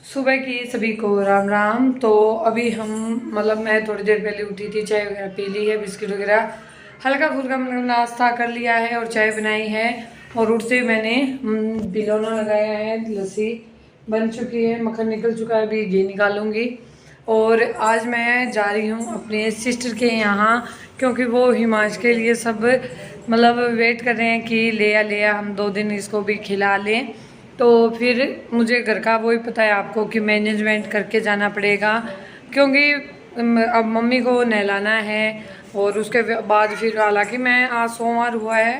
सुबह की सभी को राम राम। तो अभी हम मैं थोड़ी देर पहले उठी थी, चाय वगैरह पी ली है, बिस्किट वगैरह हल्का फुल्का नाश्ता कर लिया है और चाय बनाई है। और उठते ही मैंने भिगोना लगाया है, लस्सी बन चुकी है, मक्खन निकल चुका है, अभी घी निकालूंगी। और आज मैं जा रही हूँ अपने सिस्टर के यहाँ, क्योंकि वो हिमांश के लिए सब वेट कर रहे हैं कि ले आ हम 2 दिन इसको भी खिला लें। तो फिर मुझे घर का वही पता है आपको कि मैनेजमेंट करके जाना पड़ेगा, क्योंकि अब मम्मी को नहलाना है। और उसके बाद फिर हालांकि मैं आज सोमवार हुआ है,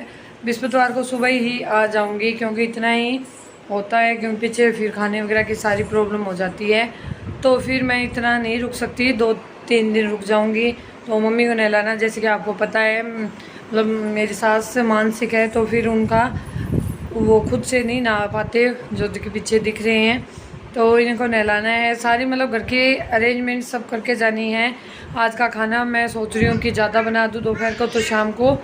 बृहस्पतिवार को सुबह ही आ जाऊंगी, क्योंकि इतना ही होता है, क्योंकि पीछे फिर खाने वगैरह की सारी प्रॉब्लम हो जाती है। तो फिर मैं इतना नहीं रुक सकती, 2-3 दिन रुक जाऊंगी। तो मम्मी को नहलाना, जैसे कि आपको पता है मेरी सास मानसिक है, तो फिर उनका वो खुद से नहीं नहा पाते, जो पीछे दिख रहे हैं। तो इनको नहलाना है, सारी घर के अरेंजमेंट सब करके जानी है। आज का खाना मैं सोच रही हूँ कि ज़्यादा बना दूँ दोपहर को, तो शाम को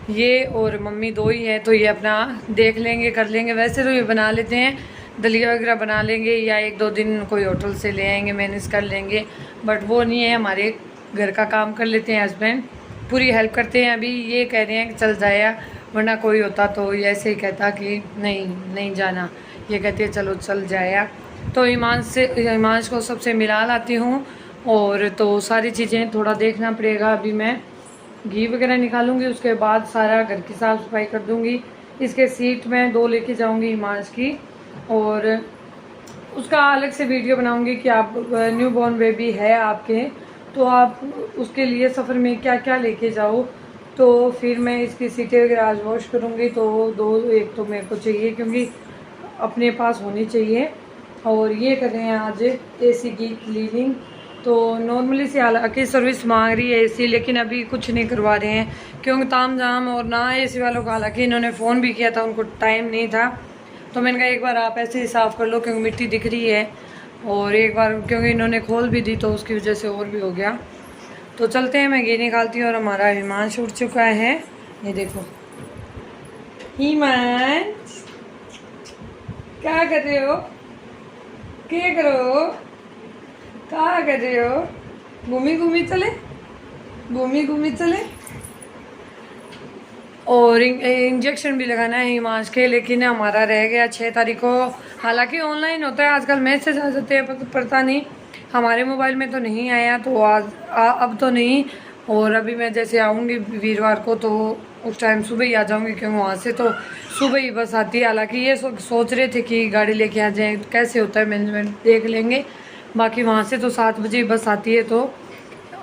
ये और मम्मी 2 ही है, तो ये अपना देख लेंगे, कर लेंगे। वैसे तो ये बना लेते हैं, दलिया वगैरह बना लेंगे, या 1-2 दिन कोई होटल से ले आएंगे, मैनेज कर लेंगे। बट वो नहीं है, हमारे घर का काम कर लेते हैं हस्बैंड, पूरी हेल्प करते हैं। अभी ये कह रहे हैं कि चल जाया, वरना कोई होता तो ये ऐसे ही कहता कि नहीं नहीं जाना, ये कहते हैं चलो चल जाया। तो हिमांश को सबसे मिला लाती हूँ। और तो सारी चीज़ें थोड़ा देखना पड़ेगा। अभी मैं घी वगैरह निकालूंगी, उसके बाद सारा घर की साफ़ सफाई कर दूंगी। इसके सीट मैं 2 लेके जाऊंगी हिमांश की, और उसका अलग से वीडियो बनाऊंगी कि आप न्यू बॉर्न बेबी है आपके, तो आप उसके लिए सफ़र में क्या क्या लेके जाओ। तो फिर मैं इसकी सीटें वगैरह आज वॉश करूँगी, तो 1 तो मेरे को चाहिए, क्योंकि अपने पास होनी चाहिए। और ये कर रहे हैं आज एसी की क्लीनिंग। तो नॉर्मली से हालांकि सर्विस मांग रही है एसी, लेकिन अभी कुछ नहीं करवा रहे हैं, क्योंकि ताम झाम और ना एसी वालों को, हालांकि इन्होंने फ़ोन भी किया था, उनको टाइम नहीं था। तो मैंने कहा एक बार आप ऐसे ही साफ़ कर लो, क्योंकि मिट्टी दिख रही है। और एक बार क्योंकि इन्होंने खोल भी दी, तो उसकी वजह से और भी हो गया। तो चलते हैं, मैं घी निकालती हूँ। और हमारा हिमांश उठ चुका है, ये देखो। हिमांश क्या कर रहे हो, क्या करो, क्या कर रहे हो? घूमी घूमी चले, घूमी घूमी चले। और इंजेक्शन भी लगाना है हिमांश के, लेकिन हमारा रह गया 6 तारीख को। हालांकि ऑनलाइन होता है आजकल, मैसेज आ जाते हैं, पता नहीं हमारे मोबाइल में तो नहीं आया, तो आज अब तो नहीं। और अभी मैं जैसे आऊँगी वीरवार को, तो उस टाइम सुबह ही आ जाऊँगी, क्योंकि वहाँ से तो सुबह ही बस आती है। हालांकि ये सोच रहे थे कि गाड़ी लेके आ जाएँ, कैसे होता है मैनेजमेंट देख लेंगे। बाकी वहाँ से तो 7 बजे ही बस आती है, तो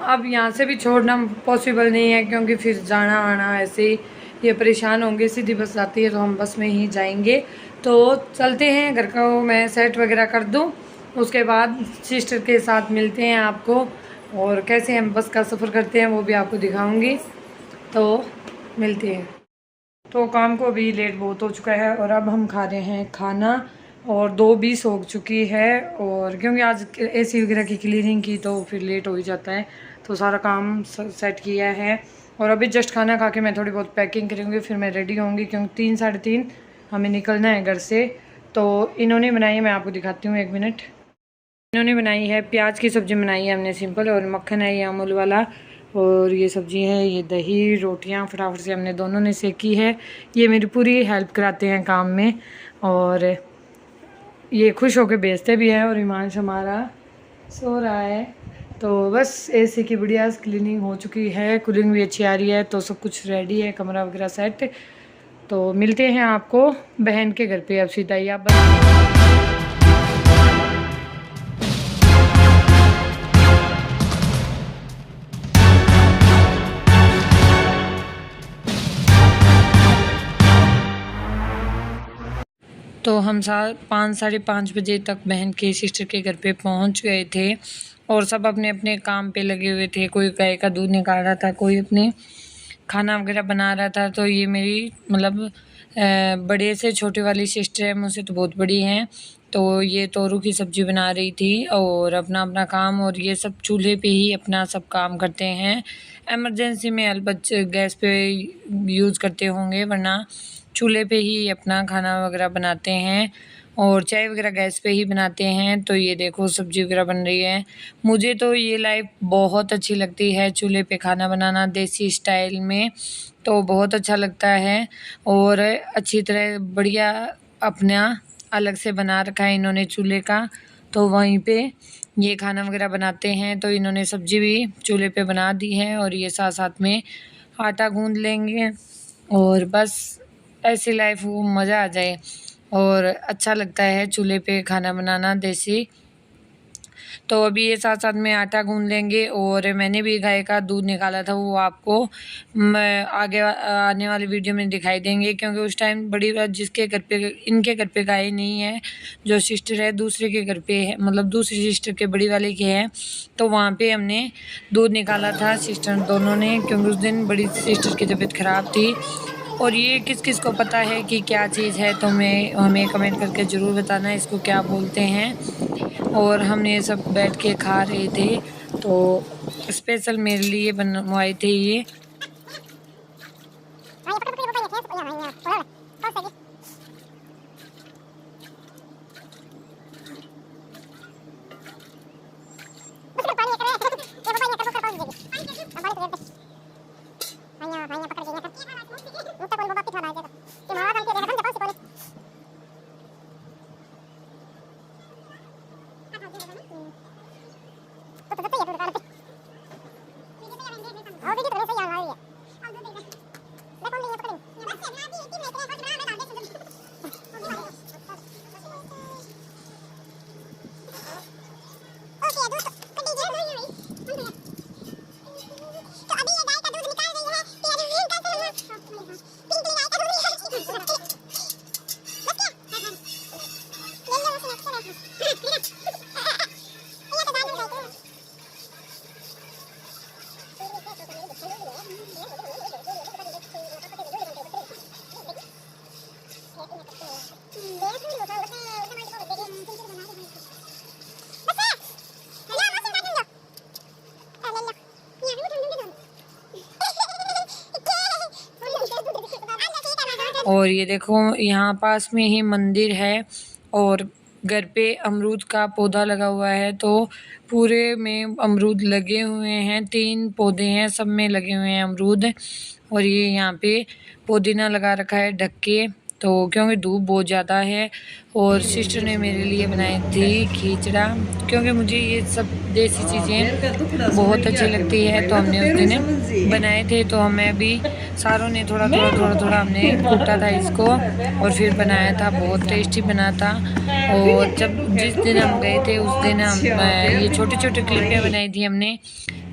अब यहाँ से भी छोड़ना पॉसिबल नहीं है, क्योंकि फिर जाना आना ऐसे ही ये परेशान होंगे। सीधी बस आती है, तो हम बस में ही जाएंगे। तो चलते हैं, घर को मैं सेट वगैरह कर दूँ, उसके बाद सिस्टर के साथ मिलते हैं आपको, और कैसे हम बस का सफ़र करते हैं वो भी आपको दिखाऊंगी। तो मिलते हैं। तो काम को भी लेट बहुत हो चुका है, और अब हम खा रहे हैं खाना, और 2:20 हो चुकी है। और क्योंकि आज एसी वगैरह की क्लीनिंग की, तो फिर लेट हो ही जाता है। तो सारा काम सेट किया है, और अभी जस्ट खाना खा के मैं थोड़ी बहुत पैकिंग करूँगी, फिर मैं रेडी होंगी, क्योंकि 3-3:30 हमें निकलना है घर से। तो इन्होंने बनाई है, मैं आपको दिखाती हूँ 1 मिनट। इन्होंने बनाई है प्याज की सब्ज़ी बनाई है हमने सिंपल, और मक्खन है ये अमूल वाला, और ये सब्ज़ी है, ये दही, रोटियां फटाफट से हमने दोनों ने सेकी है। ये मेरी पूरी हेल्प कराते हैं काम में, और ये खुश होकर बेचते भी हैं। और हिमांश हमारा सो रहा है। तो बस एसी की बढ़िया क्लीनिंग हो चुकी है, कूलिंग भी अच्छी आ रही है, तो सब कुछ रेडी है, कमरा वगैरह सेट। तो मिलते हैं आपको बहन के घर पे, अब सीधा ही आप बस। तो हम 5-5:30 तक बहन के सिस्टर के घर पे पहुंच गए थे, और सब अपने अपने काम पे लगे हुए थे। कोई गाय का दूध निकाल रहा था, कोई अपने खाना वगैरह बना रहा था। तो ये मेरी बड़े से छोटे वाली सिस्टर है, मुझसे तो बहुत बड़ी हैं। तो ये तोरू की सब्ज़ी बना रही थी, और अपना अपना काम, और ये सब चूल्हे पे ही अपना सब काम करते हैं। इमरजेंसी में अलबत्त गैस पे यूज़ करते होंगे, वरना चूल्हे पे ही अपना खाना वगैरह बनाते हैं। और चाय वगैरह गैस पे ही बनाते हैं। तो ये देखो सब्जी वगैरह बन रही है। मुझे तो ये लाइफ बहुत अच्छी लगती है, चूल्हे पे खाना बनाना देसी स्टाइल में, तो बहुत अच्छा लगता है। और अच्छी तरह बढ़िया अपना अलग से बना रखा है इन्होंने चूल्हे का, तो वहीं पे ये खाना वगैरह बनाते हैं। तो इन्होंने सब्जी भी चूल्हे पे बना दी है और ये साथ साथ में आटा गूंद लेंगे और बस ऐसी लाइफ वो मज़ा आ जाए। और अच्छा लगता है चूल्हे पे खाना बनाना देसी। तो अभी ये साथ साथ में आटा गूंद लेंगे। और मैंने भी गाय का दूध निकाला था, वो आपको मैं आगे आने वाली वीडियो में दिखाई देंगे, क्योंकि उस टाइम बड़ी बात जिसके घर पे इनके घर पे गाय नहीं है, जो सिस्टर है दूसरे के घर पे है, मतलब दूसरी सिस्टर के बड़ी वाले के है, तो वहाँ पे हमने दूध निकाला था सिस्टर दोनों ने, क्योंकि उस दिन बड़ी सिस्टर की तबीयत ख़राब थी। और ये किस किस को पता है कि क्या चीज़ है, तो मैं हमें कमेंट करके ज़रूर बताना इसको क्या बोलते हैं। और हमने ये सब बैठ के खा रहे थे, तो स्पेशल मेरे लिए बनवाए थे ये। और ये देखो यहाँ पास में ही मंदिर है और घर पे अमरूद का पौधा लगा हुआ है, तो पूरे में अमरूद लगे हुए हैं। 3 पौधे हैं, सब में लगे हुए हैं अमरूद। और ये यहाँ पे पुदीना लगा रखा है ढक के, तो क्योंकि धूप बहुत ज़्यादा है। और सिस्टर ने मेरे लिए बनाई थी खींचड़ा, क्योंकि मुझे ये सब देसी चीज़ें बहुत अच्छी लगती है, तो हमने उस दिन बनाए थे। तो हमें भी सारों ने थोड़ा थोड़ा हमने कूटा था इसको और फिर बनाया था, बहुत टेस्टी बना था। और जब जिस दिन हम गए थे उस दिन हम ये छोटे छोटे क्लिपें बनाई थी हमने।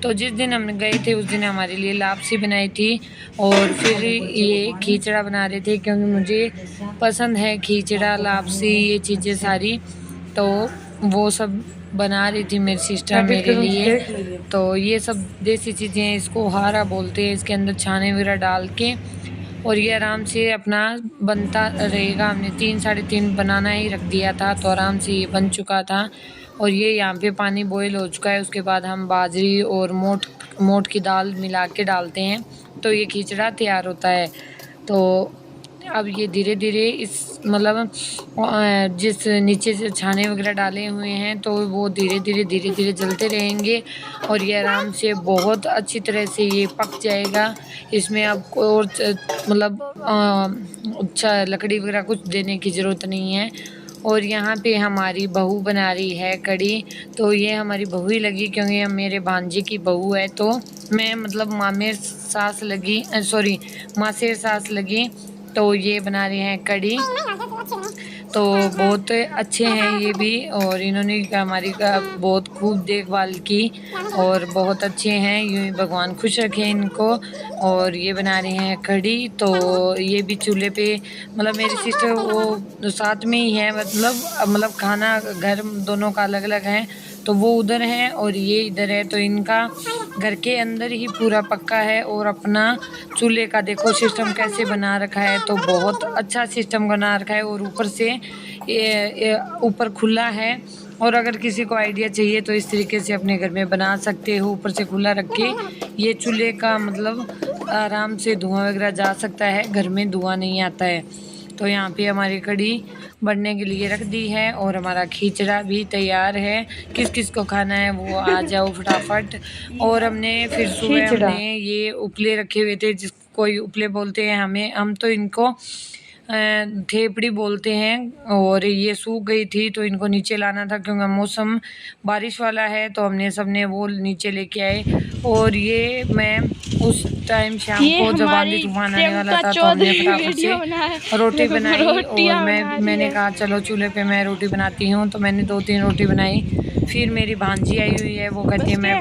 तो जिस दिन हम गए थे उस दिन हमारे लिए लापसी बनाई थी और फिर ये खींचड़ा बना रहे थे, क्योंकि मुझे पसंद है खींचड़ा लापसी ये चीज़ें सारी, तो वो सब बना रही थी मेरी सिस्टर मेरे लिए। तो ये सब देसी चीज़ें हैं, इसको हारा बोलते हैं, इसके अंदर छाने वगैरह डाल के और ये आराम से अपना बनता रहेगा। हमने 3 साढ़े 3 बनाना ही रख दिया था, तो आराम से ये बन चुका था। और ये यहाँ पे पानी बॉईल हो चुका है, उसके बाद हम बाजरी और मोट की दाल मिला के डालते हैं, तो ये खिचड़ा तैयार होता है। तो अब ये धीरे धीरे इस मतलब जिस नीचे से छाने वगैरह डाले हुए हैं, तो वो धीरे धीरे जलते रहेंगे और ये आराम से बहुत अच्छी तरह से ये पक जाएगा। इसमें आपको और मतलब अच्छा लकड़ी वगैरह कुछ देने की ज़रूरत नहीं है। और यहाँ पे हमारी बहू बना रही है कढ़ी, तो ये हमारी बहू ही लगी, क्योंकि हम मेरे भांजे की बहू है, तो मैं मतलब मामेर सास लगी, सॉरी मासेर सास लगी, तो ये बना रहे हैं कढ़ी। तो बहुत अच्छे हैं ये भी, और इन्होंने हमारी का बहुत खूब देखभाल की और बहुत अच्छे हैं, यूँ ही भगवान खुश रखे इनको। और ये बना रहे हैं कढ़ी, तो ये भी चूल्हे पे मतलब मेरी सिस्टर वो साथ में ही है, मतलब खाना घर दोनों का अलग अलग है, तो वो उधर है और ये इधर है, तो इनका घर के अंदर ही पूरा पक्का है। और अपना चूल्हे का देखो सिस्टम कैसे बना रखा है, तो बहुत अच्छा सिस्टम बना रखा है। और ऊपर से ये ऊपर खुला है, और अगर किसी को आइडिया चाहिए तो इस तरीके से अपने घर में बना सकते हो, ऊपर से खुला रख के। ये चूल्हे का मतलब आराम से धुआं वगैरह जा सकता है, घर में धुआं नहीं आता है। तो यहाँ पे हमारी कड़ी बनने के लिए रख दी है और हमारा खिचड़ा भी तैयार है। किस किस को खाना है वो आ जाओ फटाफट। और हमने फिर सुबह हमने ये उपले रखे हुए थे, जिसको कोई उपले बोलते हैं, हम तो इनको ठेपड़ी बोलते हैं। और ये सूख गई थी तो इनको नीचे लाना था, क्योंकि मौसम बारिश वाला है, तो हमने सबने वो नीचे लेके आए। और ये मैं उस टाइम शाम को जब आंधी तूफान आने वाला था तो हमने फटाफट से रोटी बनाई। और मैंने कहा चलो चूल्हे पे मैं रोटी बनाती हूँ, तो मैंने 2-3 रोटी बनाई। फिर मेरी भांजी आई हुई है, वो कहती है मैं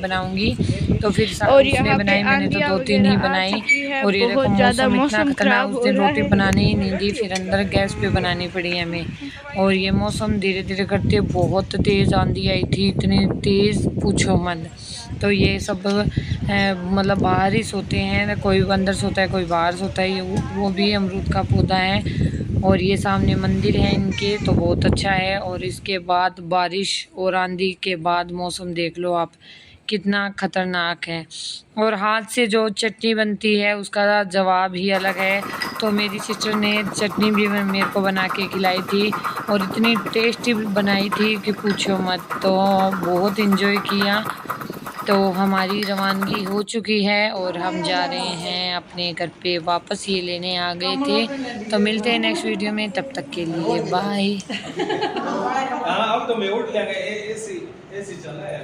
बनाऊंगी, तो फिर उसने बनाई, मैंने तो 2-3 ही बनाई। और ये देखो मौसम इतना खतरनाक, उस दिन रोटी बनाने ही नहीं दी, फिर अंदर गैस पे बनानी पड़ी हमें। और ये मौसम धीरे धीरे करते बहुत तेज़ आंधी आई थी, इतनी तेज़ पूछो मत। तो ये सब मतलब बाहर ही सोते हैं, कोई अंदर सोता है कोई बाहर सोता है। वो भी अमरूद का पौधा है। और ये सामने मंदिर है इनके, तो बहुत अच्छा है। और इसके बाद बारिश और आंधी के बाद मौसम देख लो आप कितना खतरनाक है। और हाथ से जो चटनी बनती है उसका जवाब ही अलग है। तो मेरी सिस्टर ने चटनी भी मेरे को बना के खिलाई थी और इतनी टेस्टी बनाई थी कि पूछो मत। तो बहुत इन्जॉय किया। तो हमारी रवानगी हो चुकी है और हम जा रहे हैं अपने घर पे वापस, ये लेने आ गए थे। तो मिलते हैं नेक्स्ट वीडियो में, तब तक के लिए बाय। अब तो मैं उठ जाएगा, ऐसी चला है।